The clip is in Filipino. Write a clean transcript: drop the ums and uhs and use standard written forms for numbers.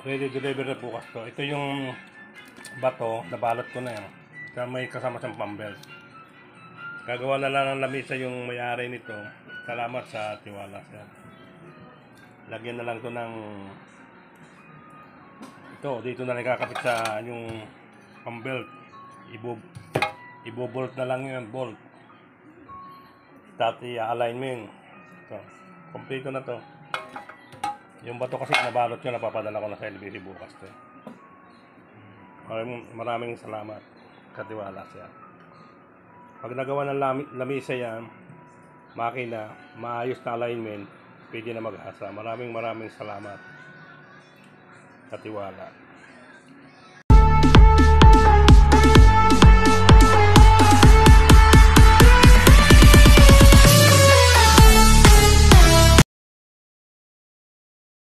Ready deliver na bukas to. Ito yung bato, nabalot ko na yan. Kaya may kasama siyang pambelt. Gagawa na lang ng lamisa yung may-ari nito. Salamat sa tiwala siya. Lagyan na lang to ng ito, dito na lang kakapit sa yung pambelt. Ibobolt na lang yun, bolt. Tapos i-align mo yun. Ito, kompleto na to. Yung bato kasi nabalot nyo, napapadala ko na sa LBC bukas to. Maraming salamat. Katiwala siya. Pag nagawa ng lamisa yan, makina, maayos na alignment, pwede na mag-asa. Maraming salamat. Katiwala.